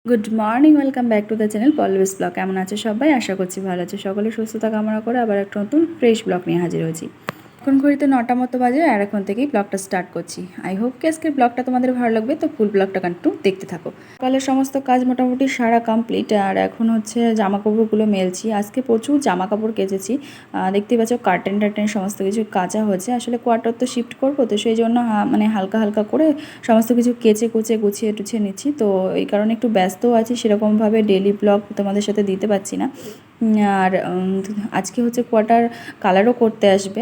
Good morning, welcome back to the channel পলবিস blog. কেমন আছে সবাই? আশা করছি ভালো আছে সকলে। সুস্থতা কামনা করে আবার একটা নতুন ফ্রেশ ব্লগ নিয়ে হাজির হয়েছি। এখন ঘড়িতে 9টা মতো বাজে আর এখন থেকেই ব্লগটা স্টার্ট করছি। আই হোপ কি আজকের ব্লগটা তোমাদের ভালো লাগবে, তো ফুল ব্লগটা কিন্তু দেখতে থাকো। সকালের সমস্ত কাজ মোটামুটি সারা কমপ্লিট আর এখন হচ্ছে জামা কাপড়গুলো মেলছি। আজকে প্রচুর জামা কাপড় কেচেছি, দেখতে পাচ্ছ কার্টেন টার্টেন সমস্ত কিছু কাচা হয়েছে। আসলে কোয়ার্টার তো শিফট করবো, তো সেই জন্য মানে হালকা হালকা করে সমস্ত কিছু কেচে কুচে গুছিয়ে টুছিয়ে নিচ্ছি। তো এই কারণে একটু ব্যস্তও আছি, সেরকমভাবে ডেলি ব্লগ তোমাদের সাথে দিতে পারছি না। আর আজকে হচ্ছে কোয়ার্টার কালারও করতে আসবে,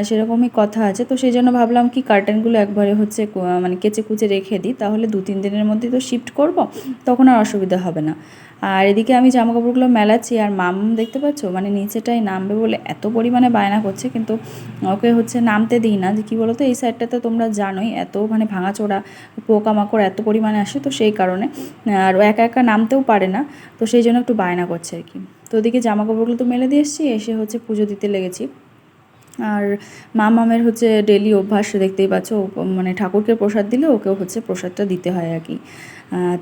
সেরকমই কথা আছে। তো সেই জন্য ভাবলাম কি কার্টেনগুলো একবারে হচ্ছে মানে কেচে কুচে রেখে দিই, তাহলে 2-3 দিনের মধ্যে তো শিফট করব, তখন আর অসুবিধা হবে না। আর এদিকে আমি জামা কাপড়গুলো মেলাচ্ছি আর মাম দেখতে পাচ্ছ মানে নিচেটাই নামবে বলে এত পরিমাণে বায়না করছে, কিন্তু ওকে হচ্ছে নামতে দিই না। যে কী বলো তো, এই সাইডটাতে তোমরা জানোই এত মানে ভাঙাচোরা পোকামাকড় এত পরিমাণে আসে, তো সেই কারণে আর ও একা একা নামতেও পারে না, তো সেই জন্য একটু বায়না করছে আর কি। তো ওদিকে জামা কাপড়গুলো তো মেলে দিয়ে এসেছি, এসে হচ্ছে পুজো দিতে লেগেছি। আর মামের হচ্ছে ডেলি অভ্যাস, দেখতেই পাচ্ছ মানে ঠাকুরকে প্রসাদ দিলে ওকেও হচ্ছে প্রসাদটা দিতে হয় আর কি।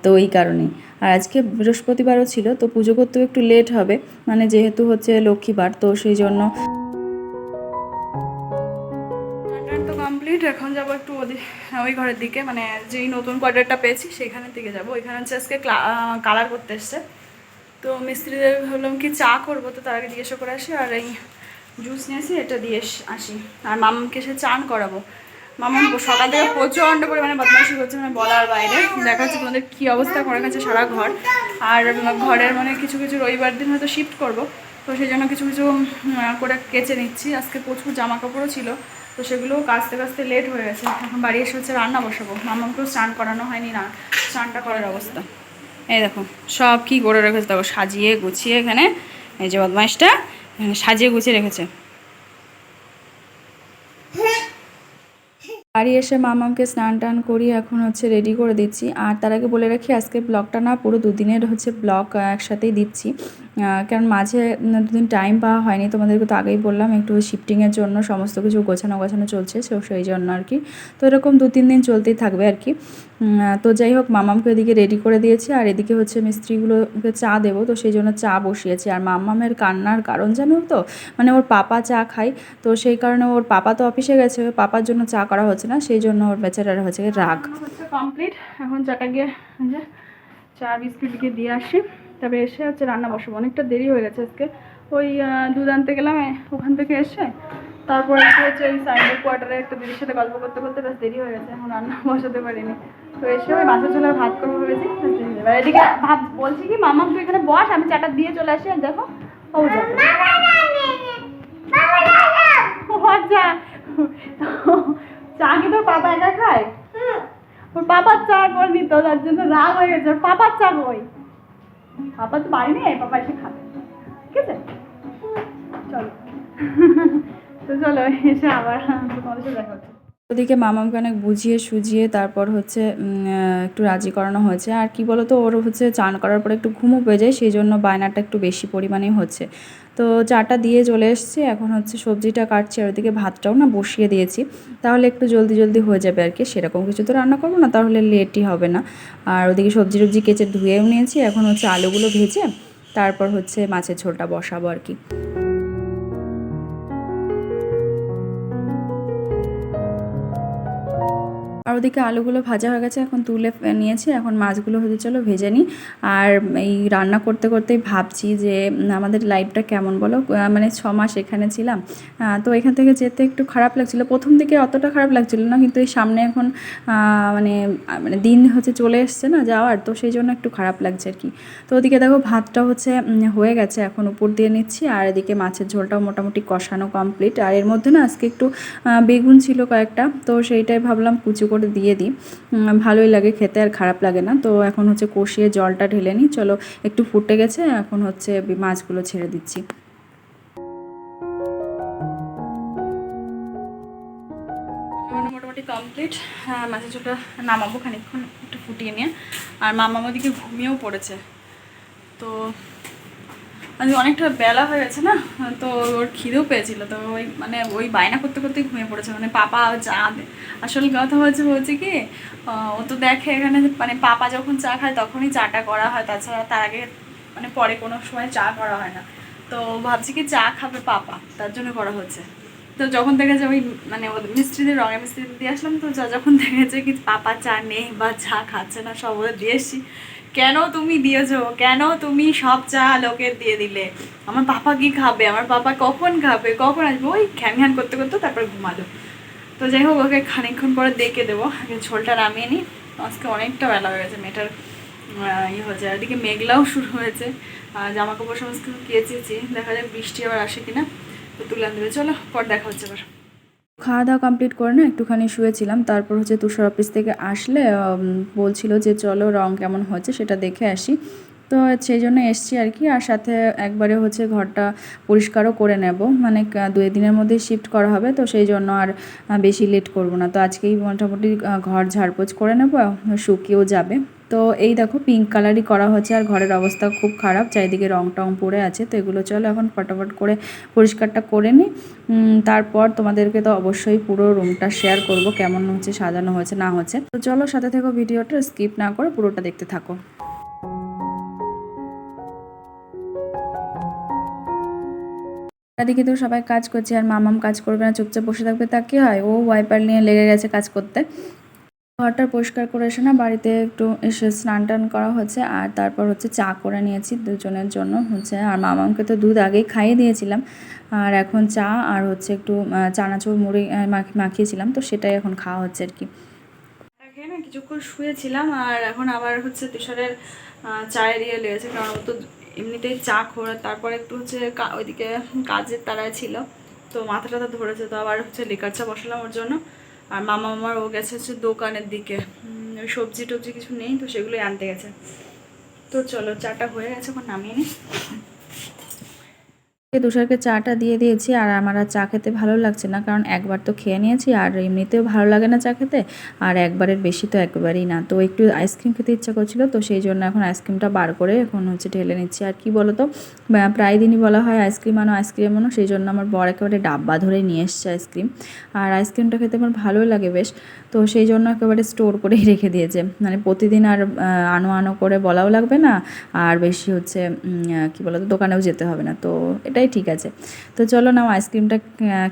তো এই কারণেই। আর আজকে বৃহস্পতিবারও ছিল, তো পুজো করতেও একটু লেট হবে, মানে যেহেতু হচ্ছে লক্ষ্মীবার, তো সেই জন্য। তো কমপ্লিট, এখন যাবো একটু ওই ঘরের দিকে, মানে যেই নতুন কোয়ার্টারটা পেয়েছি সেখানের দিকে যাবো। ওইখানে হচ্ছে আজকে কালার করতে এসছে, তো মিস্ত্রিদের ভাবলাম কি চা করবো, তো তার আগে জিজ্ঞাসা করে আসি। আর এই জুস নিয়েছি, এটা দিয়ে আসি। আর মামাকে সে চান করাবো। মামা সকাল থেকে প্রচণ্ড পরিমাণে বদমাইশি করছে, মানে বলার বাইরে। দেখা যাচ্ছে তোমাদের কী অবস্থা করে গেছে সারা ঘর। আর ঘরের মানে কিছু কিছু রবিবার দিন হয়তো শিফট করবো, তো সেই জন্য কিছু কিছু করে কেচে নিচ্ছি। আজকে প্রচুর জামা কাপড়ও ছিল, তো সেগুলোও কাচতে কাচতে লেট হয়ে গেছে। এখন বাড়ি এসে হচ্ছে রান্না বসাবো। মামাকেও স্নান করানো হয়নি, না স্নানটা করার অবস্থা। এই দেখো সব কী করে রেখেছে, দেখো সাজিয়ে গুছিয়ে এখানে। এই যে বদমাইশটা এখানে সাজিয়ে গুছিয়ে রেখেছে। বাড়ি এসে মামাকে স্নান টান করি, এখন হচ্ছে রেডি করে দিচ্ছি। আর তার আগে বলে রাখি, আজকে ব্লগটা না পুরো 2 দিনের হচ্ছে ব্লগ একসাথেই দিচ্ছি, কারণ মাঝে 2 দিন টাইম পাওয়া হয়নি। তোমাদেরকে তো আগেই বললাম একটু শিফটিংয়ের জন্য সমস্ত কিছু গোছানো চলছে, সেই জন্য আর কি। তো এরকম 2-3 দিন চলতেই থাকবে আর কি। তো যাই হোক, মামামকে এদিকে রেডি করে দিয়েছি আর এদিকে হচ্ছে মিস্ত্রিগুলোকে চা দেবো, তো সেই জন্য চা বসিয়েছি। আর মামামের কান্নার কারণ জানো তো, মানে ওর পাপা চা খায়, তো সেই কারণে ওর পাপা তো অফিসে গেছে, পাপার জন্য চা করা হচ্ছে না, সেই জন্য ওর বেচারার হচ্ছে রাগ। হচ্ছে কমপ্লিট, এখন চাটা গিয়ে যে চা বিস্কুট গিয়ে দিয়ে আসি, তারপরে এসে হচ্ছে রান্না বসাবো। অনেকটা দেরি হয়ে গেছে আজকে, ওই দুধ আনতে গেলাম, ওখান থেকে এসে তারপরে একটু হচ্ছে ওই সাইডের কোয়ার্টারে একটা দিদির সাথে গল্প করতে করতে বেশ দেরি হয়ে গেছে, এখন রান্না বসাতে পারিনি। তো এসে ওই মাছের ঝোলে ভাত করবো ভেবেছি। এবার এদিকে ভাত বলছি কি, মামা তুই এখানে বস, আমি চাটা দিয়ে চলে আসি। আর দেখো ও যাবে আচ্ছা, চা কি তোর পাপা একা খায়? ওর পাপার চা করবি তো, তার জন্য রাগ হয়ে গেছে। ওর পাপার চা কই? পাপা তো বাড়ি নেই, পাপা এসে খাবে, ঠিক আছে? চলো তো চলো, এসে আবার তোমাদের সাথে দেখা হচ্ছে। ওদিকে মামাকে অনেক বুঝিয়ে সুঝিয়ে তারপর হচ্ছে একটু রাজি করানো হয়েছে। আর কি বলো তো, ওর হচ্ছে চান করার পরে একটু ঘুমও পেয়ে যায়, সেই জন্য বায়নাটা একটু বেশি পরিমাণেই হচ্ছে। তো চাটা দিয়ে চলে এসেছি, এখন হচ্ছে সবজিটা কাটছি আর ওদিকে ভাতটাও না বসিয়ে দিয়েছি, তাহলে একটু জলদি জলদি হয়ে যাবে আর কি। সেরকম কিছু তো রান্না করবো না, তাহলে লেটই হবে না। আর ওদিকে সবজি টবজি কেচে ধুয়েও নিয়েছি, এখন হচ্ছে আলুগুলো ভেজে তারপর হচ্ছে মাছের ঝোলটা বসাবো আর কি। আর ওদিকে আলুগুলো ভাজা হয়ে গেছে, এখন তুলে নিয়েছি। এখন মাছগুলো হতে চলো ভেজে নিই। আর এই রান্না করতে করতেই ভাবছি যে আমাদের লাইফটা কেমন বলো, মানে 6 মাস এখানে ছিলাম, তো এখান থেকে যেতে একটু খারাপ লাগছিলো, প্রথম দিকে অতটা খারাপ লাগছিলো না, কিন্তু এই সামনে এখন মানে মানে দিন হচ্ছে চলে এসছে না যাওয়ার, তো সেই জন্য একটু খারাপ লাগছে আর কি। তো ওদিকে দেখো ভাতটা হচ্ছে হয়ে গেছে, এখন উপর দিয়ে নিচ্ছি। আর এদিকে মাছের ঝোলটাও মোটামুটি কষানো কমপ্লিট। আর এর মধ্যে না আজকে একটু বেগুন ছিল কয়েকটা, তো সেইটাই ভাবলাম কুচি করে দিয়ে দিই, ভালোই লাগে খেতে আর খারাপ লাগে না। তো এখন হচ্ছে কষিয়ে জলটা ঢেলে নিই, চলো একটু ফুটে গেছে, এখন হচ্ছে মাছগুলো ছেড়ে দিচ্ছি। মোটামুটি কমপ্লিট, মাছের ঝোলটা নামাবো খানিকক্ষণ একটু ফুটিয়ে নিয়ে। আর মামা ওদিকে ঘুমিয়েও পড়েছে, তো আজ অনেকটা বেলা হয়ে গেছে না, তো ওর খিদেও পেয়েছিল, তো ওই মানে ওই বায়না করতে করতেই ঘুমিয়ে পড়েছে। মানে পাপা চা আসল কথা হচ্ছে কি, ও তো দেখে এখানে মানে পাপা যখন চা খায় তখনই চাটা করা হয়, তাছাড়া তার আগে মানে পরে কোনো সময় চা করা হয় না। তো ভাবছি কি চা খাবে পাপা, তার জন্য করা হচ্ছে। তো যখন দেখেছে ওই মানে ওদের মিস্ত্রিদের রঙের মিস্ত্রিদের দিয়ে আসলাম, তো যখন দেখেছে কি পাপা চা নেই বা চা খাচ্ছে না, সব ওদের দিয়ে এসছি। কেন তুমি দিয়েছো, কেন তুমি সব চা লোকের দিয়ে দিলে, আমার পাপা কি খাবে, আমার পাপা কখন খাবে, কখন আসবে, ওই ঘ্যান করতে করতে তারপর ঘুমালো। তো যাই হোক, ওকে খানিকক্ষণ পরে দেখে দেবো, আগে ঝোলটা নামিয়ে নিই। আজকে অনেকটা বেলা হয়ে গেছে, মেয়েটার ইয়ে হয়েছে, আর এদিকে মেঘলাও শুরু হয়েছে। জামা কাপড় সমস্ত কেচেছি, দেখা যাক বৃষ্টি আবার আসে কিনা, তো তুলে দেবে। চলো পর দেখা হচ্ছে আবার। খাওয়া দাওয়া কমপ্লিট করে না একটুখানি শুয়েছিলাম, তারপর হচ্ছে তুষার অফিস থেকে আসলে বলছিল যে চলো রং কেমন হচ্ছে সেটা দেখে আসি, তো সেই জন্য এসছি আর কি। আর সাথে একবারে হচ্ছে ঘরটা পরিষ্কারও করে নেব, মানে 2 দিনের মধ্যেই শিফট করা হবে, তো সেই জন্য আর বেশি লেট করব না। তো আজকেই মোটামুটি ঘর ঝাড়পোছ করে নেব, শুকিয়েও যাবে। তো এই দেখো পিঙ্ক কালারই করা হচ্ছে, আর ঘরের অবস্থা খুব খারাপ, চারিদিকে রং টং পড়ে আছে। তো এগুলো চলো এখন ফটাফট করে পরিষ্কারটা করে নিই, তারপর তোমাদেরকে তো অবশ্যই পুরো রুমটা শেয়ার করব কেমন হচ্ছে, সাজানো হয়েছে না হচ্ছে। তো চলো সাথে থেকো, ভিডিওটা স্কিপ না করে পুরোটা দেখতে থাকো। এদিকে তো সবাই কাজ করছে, আর মামাম কাজ করবে না, চুপচাপ বসে থাকবে, তা কি হয়, ও ওয়াইপার নিয়ে লেগে গেছে কাজ করতে। ঘরটা পরিষ্কার করে এসে না বাড়িতে একটু এসে স্নান টান করা হচ্ছে, আর তারপর হচ্ছে চা করে নিয়েছি দুজনের জন্য হচ্ছে। আর মামামকে তো দুধ আগেই খাইয়ে দিয়েছিলাম, আর এখন চা আর হচ্ছে একটু চানাচুর মুড়ি মাখিয়েছিলাম, তো সেটাই এখন খাওয়া হচ্ছে আর কি। খেয়ে না কিছুক্ষণ শুয়েছিলাম, আর এখন আবার হচ্ছে তুষারের চায়ের ইয়ে লেগেছে, কারণ ও তো এমনিতেই চা খোর, তারপর একটু হচ্ছে ওইদিকে কাজের তারায় ছিল, তো মাথা টাথা ধরেছে, তো আবার হচ্ছে লিকার চা বসালাম ওর জন্য। আর মামা আমার ও গেছে হচ্ছে দোকানের দিকে, ওই সবজি টবজি কিছু নেই, তো সেগুলোই আনতে গেছে। তো চলো চাটা হয়ে গেছে, এখন নামিয়ে নিই। তুষারকে চাটা দিয়ে দিয়েছি, আর আমার আর চা খেতে ভালো লাগছে না, কারণ একবার তো খেয়ে নিয়েছি, আর এমনিতেও ভালো লাগে না চা খেতে, আর একবারের বেশি তো একবারই না। তো একটু আইসক্রিম খেতে ইচ্ছা করছিল, তো সেই জন্য এখন আইসক্রিমটা বার করে এখন হচ্ছে ঢেলে নিচ্ছি। আর কি বলো তো, প্রায় দিনই বলা হয় আইসক্রিম আনো, সেই জন্য আমার বর একেবারে ডাব্বা ধরে নিয়ে এসছে আইসক্রিম। আর আইসক্রিমটা খেতে আমার ভালোই লাগে বেশ, তো সেই জন্য একেবারে স্টোর করেই রেখে দিয়েছে, মানে প্রতিদিন আর আনো করে বলাও লাগবে না, আর বেশি হচ্ছে কী বলো তো, দোকানেও যেতে হবে না, তো এটাই ঠিক আছে। তো চলো না আইসক্রিমটা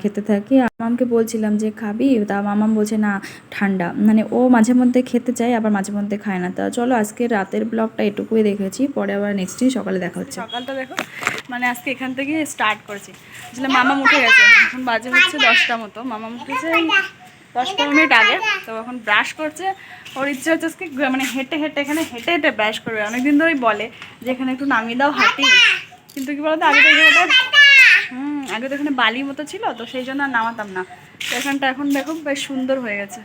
খেতে থাকি। মামামকে বলছিলাম যে খাবি, তা মামাম বলছে না ঠান্ডা, মানে ও মাঝে মধ্যে খেতে চায়, আবার মাঝে মধ্যে খায় না। তা চলো আজকে রাতের ব্লগটা এটুকুই দেখেছি, পরে আবার নেক্সট দিন সকালে দেখা হচ্ছে। সকালটা দেখো, মানে আজকে এখান থেকে স্টার্ট করেছি, আসলে মামাম উঠে গেছে, এখন বাজে হচ্ছে 10টা মতো, মামাম উঠেছে 10-15 মিনিট আগে। তো এখন ব্রাশ করছে, ওর ইচ্ছে হচ্ছে আজকে মানে হেঁটে এখানে হেঁটে ব্রাশ করবে, অনেকদিন ধরেই বলে যে এখানে একটু নামিয়ে দাও হাঁটি, কিন্তু কি বলতো আগে তো আগে তো এখানে বালির মতো ছিল, তো সেই জন্য আর নামাতাম না। তো এখানটা এখন দেখো বেশ সুন্দর হয়ে গেছে,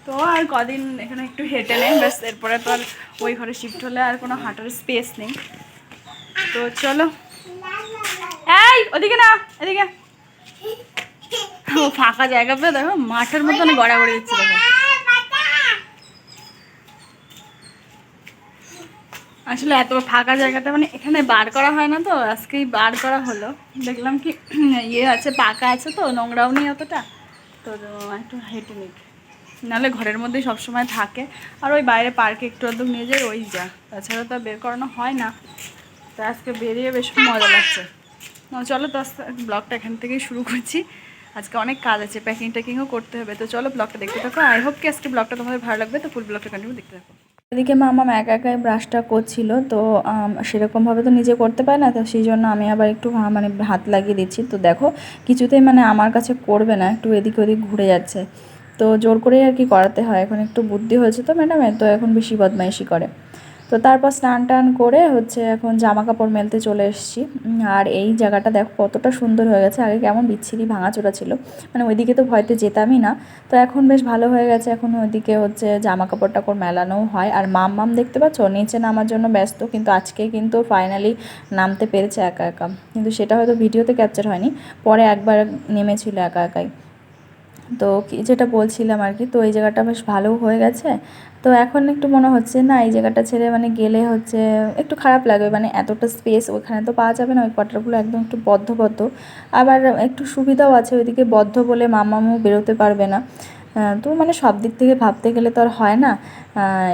তো আর কদিন এখানে একটু হেঁটে নেই ব্যাস, এরপরে তো আর ওই ঘরে শিফট হলে আর কোনো হাঁটার স্পেস নেই। তো চলো, এই ওদিকে না, এদিকে, ও ফাঁকা জায়গা পেয়ে দেখো মাঠের মতন গড়াগড়ি দিচ্ছে দেখো। আসলে এত ফাঁকা জায়গাটা মানে এখানে বার করা হয় না, তো আজকেই বার করা হলো, দেখলাম কি ইয়ে আছে, পাকা আছে, তো নোংরাও নেই অতটা, তো একটু হেঁটে নিই, নাহলে ঘরের মধ্যেই সবসময় থাকে, আর ওই বাইরে পার্কে একটু আধটু নিয়ে যাই, ওই যা, তাছাড়া তো বের করানো হয় না। তো আজকে বেরিয়ে বেশ মজা লাগছে। চলো তো আজকে ব্লগটা এখান থেকেই শুরু করছি, আজকে অনেক কাজ আছে, প্যাকিং ট্যাকিংও করতে হবে। তো চলো ব্লগটা দেখতে থাকো, আই হোপ কি আজকে ব্লগটা তোমাদের ভালো লাগবে, তো ফুল ব্লগটা কন্টিনিউ দেখতে থাকো। এদিকে মামাম একা একাই ব্রাশটা করছিল, তো সেরকমভাবে তো নিজে করতে পারে না, তো সেই জন্য আমি আবার একটু মানে হাত লাগিয়ে দিচ্ছি। তো দেখো কিছুতেই মানে আমার কাছে করবে না, একটু এদিক ওদিক ঘুরে যাচ্ছে, তো জোর করেই আর কি করাতে হয়, এখন একটু বুদ্ধি হয়েছে তো ম্যাডামের, তো এখন বেশি বদমাইশি করে। তো তারপর স্নান টান করে হচ্ছে এখন জামা কাপড় মেলতে চলে এসেছি। আর এই জায়গাটা দেখো কতটা সুন্দর হয়ে গেছে, আগে কেমন বিচ্ছিরি ভাঙাচোরা ছিল, মানে ওইদিকে তো ভয়তে যেতামই না, তো এখন বেশ ভালো হয়ে গেছে। এখন ওইদিকে হচ্ছে জামা কাপড় টাপড় মেলানোও হয়, আর মাম দেখতে পাচ্ছ নিচে নামার জন্য ব্যস্ত, কিন্তু আজকে কিন্তু ফাইনালি নামতে পেরেছে একা একা, কিন্তু সেটা হয়তো ভিডিওতে ক্যাপচার হয়নি, পরে একবার নেমেছিল একা একাই। তো যেটা বলছিলাম আর কি, তো এই জায়গাটা বেশ ভালো হয়ে গেছে। তো এখন একটু মনে হচ্ছে না এই জায়গাটা ছেড়ে মানে গেলে হচ্ছে একটু খারাপ লাগবে, মানে এতটা স্পেস ওখানে তো পাওয়া যাবে না, ওই কোয়ার্টারগুলো একদম একটু বদ্ধ বদ্ধ। আবার একটু সুবিধাও আছে ওইদিকে বদ্ধ বলে মামামু বেরোতে পারবে না। তো মানে সব দিক থেকে ভাবতে গেলে তো আর হয় না,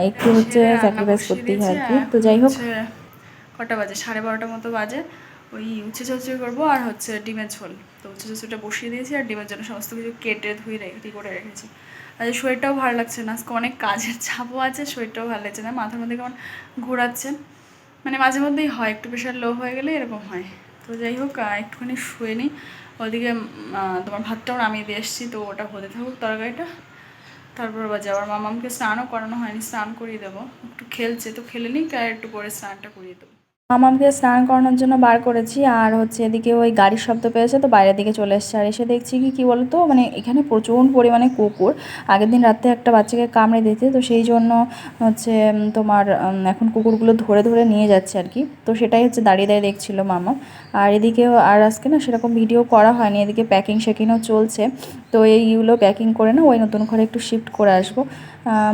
একটু হচ্ছে স্যাক্রিফাইস করতেই হয় আর কি। তো যাই হোক, কটা বাজে, 12:30 মতো বাজে। ওই উচ্ছে চচ্চড়ি করবো আর হচ্ছে ডিমের ঝোল। তো উচ্ছে চচ্চড়িটা বসিয়ে দিয়েছি আর ডিমের জন্য সমস্ত কিছু কেটে ধুয়ে রেডি করে রেখেছি। আর শরীরটাও ভালো লাগছে না, আজকে অনেক কাজের চাপও আছে, শরীরটাও ভালো লাগছে না, মাথার মধ্যে কেমন ঘোরাচ্ছে, মানে মাঝে মধ্যেই হয়, একটু প্রেশার লো হয়ে গেলে এরকম হয়। তো যাই হোক, একটুখানি শুয়ে নিই। ওদিকে তোমার ভাতটাও নামিয়ে দিয়ে এসেছি, তো ওটা হতে থাকুক তরকারিটা। তারপর বাজে আবার মামামকে স্নানও করানো হয়নি, স্নান করিয়ে দেবো, একটু খেলছে তো খেলে নিক আর একটু পরে স্নানটা করিয়ে দেবো। মামামকে স্নান করানোর জন্য বার করেছি, আর হচ্ছে এদিকে ওই গাড়ির শব্দ পেয়েছে তো বাইরের দিকে চলে এসেছে। আর এসে দেখছি কি বলতো, মানে এখানে প্রচুর পরিমাণে কুকুর। আগের দিন রাতে একটা বাচ্চাকে কামড়ে দিয়েছে, তো সেই জন্য হচ্ছে তোমার এখন কুকুরগুলো ধরে ধরে নিয়ে যাচ্ছে আর কি। তো সেটাই হচ্ছে দাঁড়িয়ে দাঁড়িয়ে দেখছিল মামা। আর এদিকেও আর আজকে না সেরকম ভিডিও করা হয়নি, এদিকে প্যাকিং শ্যাকিংও চলছে। তো এইগুলো প্যাকিং করে না ওই নতুন ঘরে একটু শিফট করে আসবো।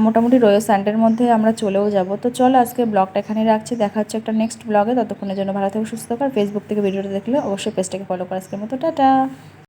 মোটামুটি রয়্যাল সানডের মধ্যে আমরা চলেও যাব। তো চলো আজকে ব্লগটা এখানেই রাখছি, দেখা হচ্ছে একটা নেক্সট ব্লগে। ততক্ষণের জন্য ভালো থেকো, সুস্থ থাকো। আর ফেসবুক থেকে ভিডিওটা দেখলে অবশ্যই পেজটাকে ফলো করো। আজকের মতো টাটা।